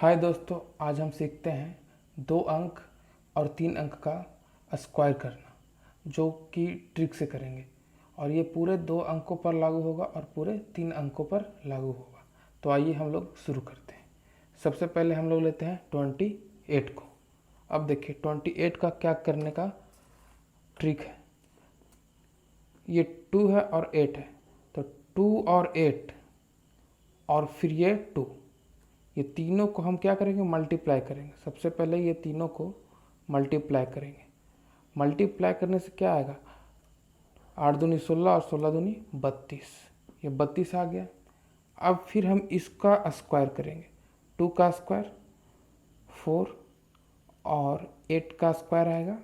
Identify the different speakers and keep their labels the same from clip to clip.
Speaker 1: हाय दोस्तों, आज हम सीखते हैं 2 अंक और 3 अंक का स्क्वायर करना, जो कि ट्रिक से करेंगे। और ये पूरे 2 अंकों पर लागू होगा और पूरे 3 अंकों पर लागू होगा। तो आइए हम लोग शुरू करते हैं। सबसे पहले हम लोग लेते हैं 28 को। अब देखिए 28 का क्या करने का ट्रिक है। ये 2 है और 8 है, तो 2 और 8 और फिर ये 2, ये तीनों को हम क्या करेंगे, मल्टीप्लाई करेंगे। सबसे पहले ये तीनों को मल्टीप्लाई करेंगे। मल्टीप्लाई करने से क्या आएगा, 8 दूनी 16 और 16 दूनी 32, ये 32 आ गया। अब फिर हम इसका स्क्वायर करेंगे। 2 का स्क्वायर 4 और 8 का स्क्वायर आएगा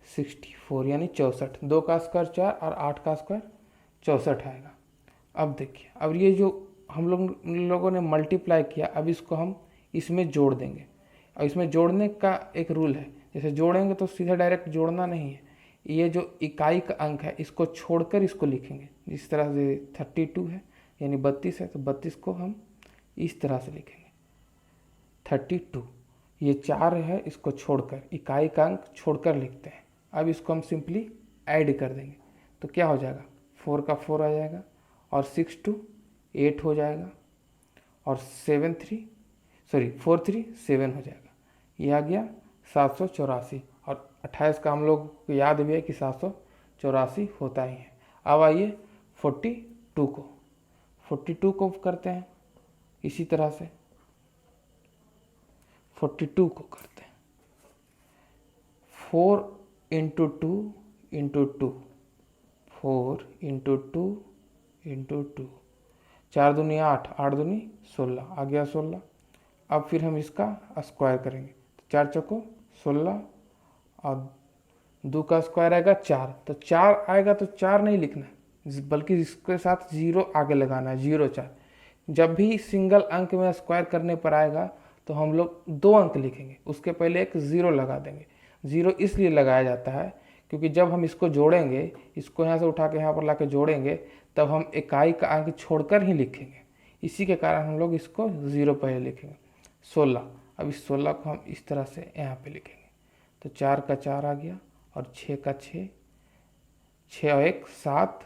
Speaker 1: 64 यानी 64। 2 का स्क्वायर 4 और 8 का स्क्वायर 64 आएगा। अब देखिए, अब ये जो हम लोगों ने मल्टीप्लाई किया, अब इसको हम इसमें जोड़ देंगे। और इसमें जोड़ने का एक रूल है, जैसे जोड़ेंगे तो सीधा डायरेक्ट जोड़ना नहीं है, ये जो इकाई का अंक है इसको छोड़कर इसको लिखेंगे। जिस तरह से 32 है यानी 32 है, तो 32 को हम इस तरह से लिखेंगे 32। ये 4 है, इसको छोड़कर इकाई का अंक छोड़कर लिखते हैं। अब इसको हम सिंपली ऐड कर देंगे, तो क्या हो जाएगा, 4 का 4 आ जाएगा और 6 2 8 हो जाएगा और 4 3 7 हो जाएगा। ये आ गया 784। और 28 का हम लोग को याद भी है कि 784 होता ही है। अब आइए 42 को करते हैं इसी तरह से। 42 को करते हैं 4 इंटू 2 इंटू 2, 4 इंटू 2 इंटू 2, 4 दूनी 8, 8 दूनी 16, आ गया 16। अब फिर हम इसका स्क्वायर करेंगे, तो 4 चौको 16 और 2 का स्क्वायर आएगा 4, तो 4 आएगा तो 4 नहीं लिखना है, बल्कि इसके साथ 0 आगे लगाना है, 0 4। जब भी सिंगल अंक में स्क्वायर करने पर आएगा तो हम लोग 2 अंक लिखेंगे, उसके पहले एक 0 लगा देंगे। 0 इसलिए लगाया जाता है क्योंकि जब हम इसको जोड़ेंगे, इसको यहाँ से उठा के यहाँ पर ला के जोड़ेंगे, तब हम इकाई का अंक छोड़कर ही लिखेंगे। इसी के कारण हम लोग इसको 0 पहले लिखेंगे। 16, अब इस 16 को हम इस तरह से यहाँ पे लिखेंगे, तो 4 का 4 आ गया और 6 का 6, 6 और 1 7,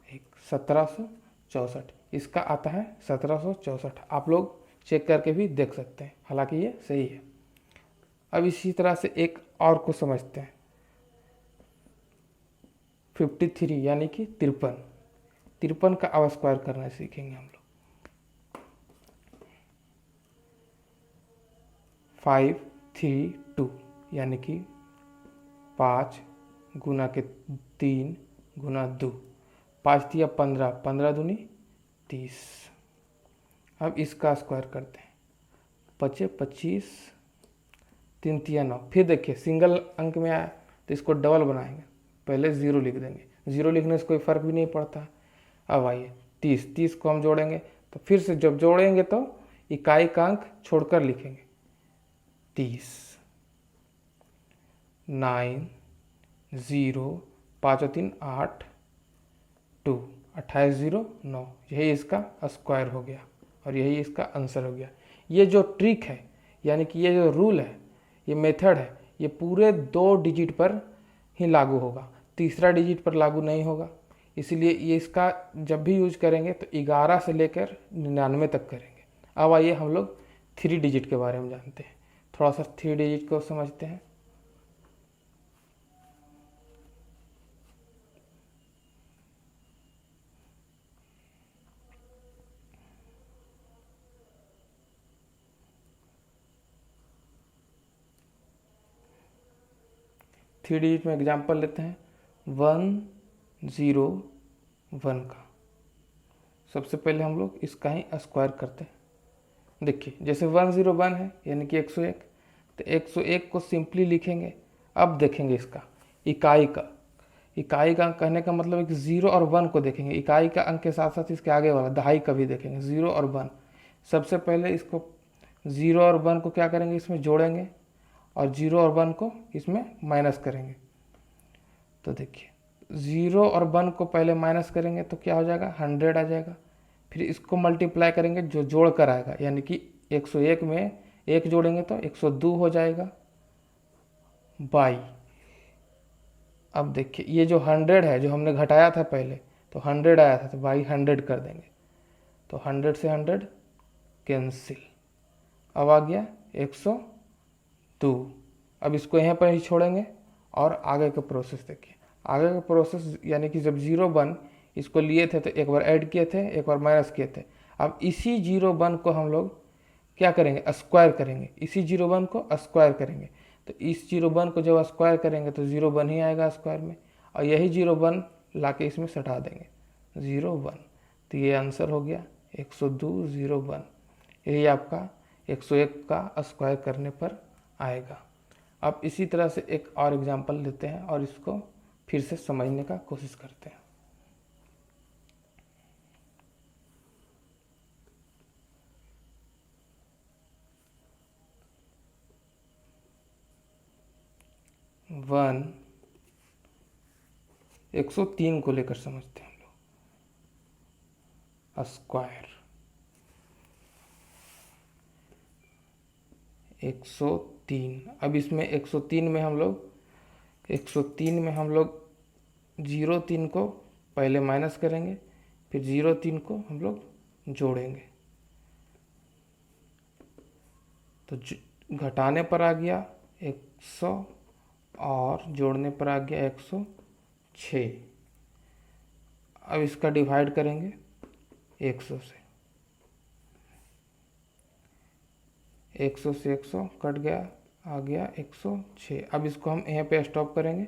Speaker 1: 1764। इसका आता है 1764। आप लोग चेक करके भी देख सकते हैं, हालांकि ये सही है। अब इसी तरह से एक और को समझते हैं, 53 यानी कि 53 का अब स्क्वायर करना सीखेंगे हम लोग। 5 3 2 यानी कि 5 गुना के 3 गुना 2, 5 दिया 15, 15 दूनी 30। अब इसका स्क्वायर करते हैं, 25 3 तिया 9। फिर देखिए सिंगल अंक में आया तो इसको डबल बनाएंगे, पहले 0 लिख देंगे। 0 लिखने से कोई फ़र्क भी नहीं पड़ता। अब आइए 30 को हम जोड़ेंगे, तो फिर से जब जोड़ेंगे तो इकाई का अंक छोड़कर लिखेंगे 30, 9 0 5 और 3 8 2, 28 0 9। यही इसका स्क्वायर हो गया और यही इसका आंसर हो गया। ये जो ट्रिक है, यानी कि ये जो रूल है, ये मेथड है, ये पूरे 2 डिजिट पर ही लागू होगा, तीसरा डिजिट पर लागू नहीं होगा। इसीलिए ये इसका जब भी यूज करेंगे तो 11 से लेकर 99 तक करेंगे। अब आइए हम लोग 3 डिजिट के बारे में जानते हैं, थोड़ा सा 3 डिजिट को समझते हैं। थ्री डिजिट में एग्जाम्पल लेते हैं 101 का। सबसे पहले हम लोग इसका ही स्क्वायर करते हैं। देखिए जैसे 101 है यानी कि 101, तो 101 को सिंपली लिखेंगे। अब देखेंगे इसका इकाई का अंक कहने का मतलब है कि 0 और 1 को देखेंगे, इकाई का अंक के साथ साथ इसके आगे वाला दहाई का भी देखेंगे, 0 और 1। सबसे पहले इसको 0 और 1 को क्या करेंगे, इसमें जोड़ेंगे और 0 और 1 को इसमें माइनस करेंगे। तो देखिए 0 और 1 को पहले माइनस करेंगे तो क्या हो जाएगा, 100 आ जाएगा। फिर इसको मल्टीप्लाई करेंगे, जो जोड़ कर आएगा, यानी कि 101 में 1 जोड़ेंगे तो 102 हो जाएगा बाई। अब देखिए ये जो 100 है, जो हमने घटाया था पहले, तो 100 आया था, तो बाई 100 कर देंगे, तो 100 से 100 कैंसिल। अब आ गया 102। अब इसको यहाँ पर ही छोड़ेंगे और आगे का प्रोसेस देखिए। आगे का प्रोसेस यानी कि जब 0 1 इसको लिए थे तो एक बार ऐड किए थे, एक बार माइनस किए थे। अब इसी 0 1 को हम लोग क्या करेंगे, स्क्वायर करेंगे। इसी 0 1 को स्क्वायर करेंगे, तो इस 0 1 को जब स्क्वायर करेंगे तो 0 1 ही आएगा स्क्वायर में, और यही 0 1 ला के इसमें सटा देंगे 0 1। तो ये आंसर हो गया 102 0 1। यही आपका 101 का स्क्वायर करने पर आएगा। अब इसी तरह से एक और एग्जांपल लेते हैं और इसको फिर से समझने का कोशिश करते हैं। वन 103 को लेकर समझते हैं हम लोग। स्क्वायर 103। अब इसमें 103 में हम लोग 0 3 को पहले माइनस करेंगे, फिर 0 3 को हम लोग जोड़ेंगे, तो घटाने पर आ गया 100 और जोड़ने पर आ गया 106। अब इसका डिवाइड करेंगे 100 से, 100 से 100 कट गया, आ गया 106। अब इसको हम यहाँ पे स्टॉप करेंगे,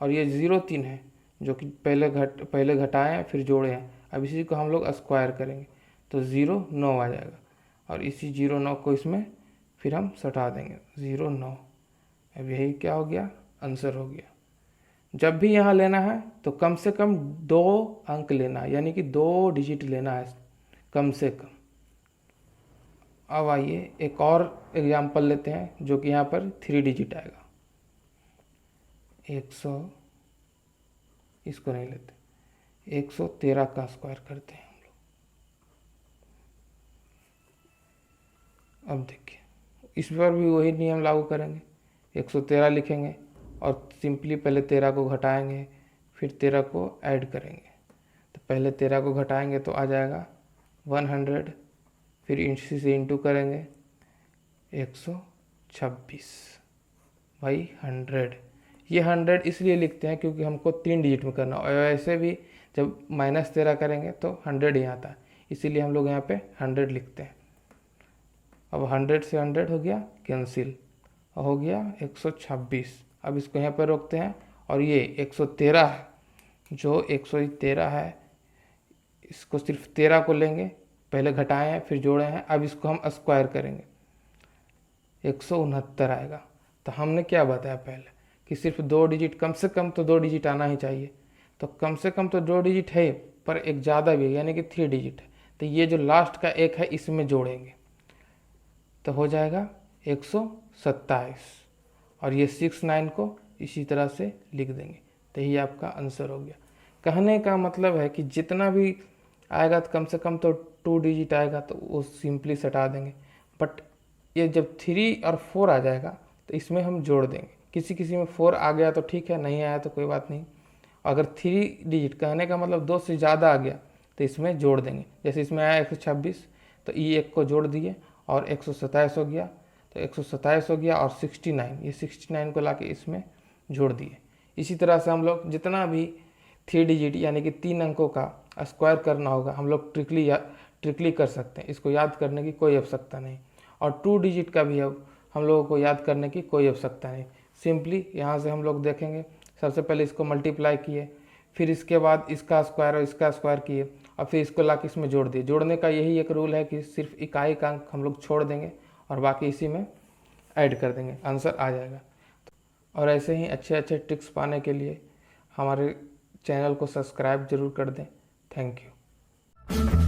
Speaker 1: और ये 0 3 है जो कि पहले घटाए हैं फिर जोड़े हैं। अब इसी को हम लोग स्क्वायर करेंगे तो 0 9 आ जाएगा, और इसी 0 9 को इसमें फिर हम सटा देंगे 0 9। अब यही क्या हो गया, आंसर हो गया। जब भी यहाँ लेना है तो कम से कम 2 अंक लेना है, यानी कि 2 डिजिट लेना है कम से कम। अब आइए एक और एग्जाम्पल लेते हैं जो कि यहाँ पर 3 डिजिट आएगा। 100, इसको नहीं लेते, 113 का स्क्वायर करते हैं हम लोग। अब देखिए इस पर भी वही नियम लागू करेंगे, 113 लिखेंगे और सिंपली पहले 13 को घटाएंगे, फिर 13 को ऐड करेंगे। तो पहले 13 को घटाएंगे तो आ जाएगा 100, फिर इसी से इंटू करेंगे 126 बाई 100। ये 100 इसलिए लिखते हैं क्योंकि हमको 3 डिजिट में करना, और ऐसे भी जब -13 करेंगे तो 100 ही आता है, इसीलिए हम लोग यहाँ पे 100 लिखते हैं। अब 100 से 100 हो गया कैंसिल, हो गया 126। अब इसको यहाँ पर रोकते हैं, और ये 113 है, जो 113 है इसको सिर्फ 13 को लेंगे, पहले घटाए हैं फिर जोड़े हैं। अब इसको हम स्क्वायर करेंगे 169 आएगा। तो हमने क्या बताया पहले कि सिर्फ 2 डिजिट, कम से कम तो 2 डिजिट आना ही चाहिए। तो कम से कम तो 2 डिजिट है, पर एक ज़्यादा भी है, यानी कि 3 डिजिट है। तो ये जो लास्ट का एक है इसमें जोड़ेंगे तो हो जाएगा 127, और ये 69 को इसी तरह से लिख देंगे। तो ये आपका आंसर हो गया। कहने का मतलब है कि जितना भी आएगा तो कम से कम तो 2 डिजिट आएगा तो वो सिंपली सटा देंगे, बट ये जब 3 और 4 आ जाएगा तो इसमें हम जोड़ देंगे। किसी किसी में 4 आ गया तो ठीक है, नहीं आया तो कोई बात नहीं। अगर 3 डिजिट, कहने का मतलब 2 से ज़्यादा आ गया तो इसमें जोड़ देंगे। जैसे इसमें आया 126, तो E1 को जोड़ दिए और 127 हो गया, तो 127 हो गया, और 69, ये 69 को लाके इसमें जोड़ दिए। इसी तरह से हम लोग जितना भी 3 डिजिट यानी कि 3 अंकों का स्क्वायर करना होगा हम लोग ट्रिकली कर सकते हैं, इसको याद करने की कोई आवश्यकता नहीं। और 2 डिजिट का भी अब हम लोगों को याद करने की कोई आवश्यकता नहीं। सिंपली यहाँ से हम लोग देखेंगे, सबसे पहले इसको मल्टीप्लाई किए, फिर इसके बाद इसका स्क्वायर और इसका स्क्वायर किए, और फिर इसको लाके इसमें जोड़ दिए। जोड़ने का यही एक रूल है कि सिर्फ इकाई का अंक हम लोग छोड़ देंगे और बाकी इसी में ऐड कर देंगे, आंसर आ जाएगा। और ऐसे ही अच्छे अच्छे ट्रिक्स पाने के लिए हमारे चैनल को सब्सक्राइब जरूर कर दें। Thank you.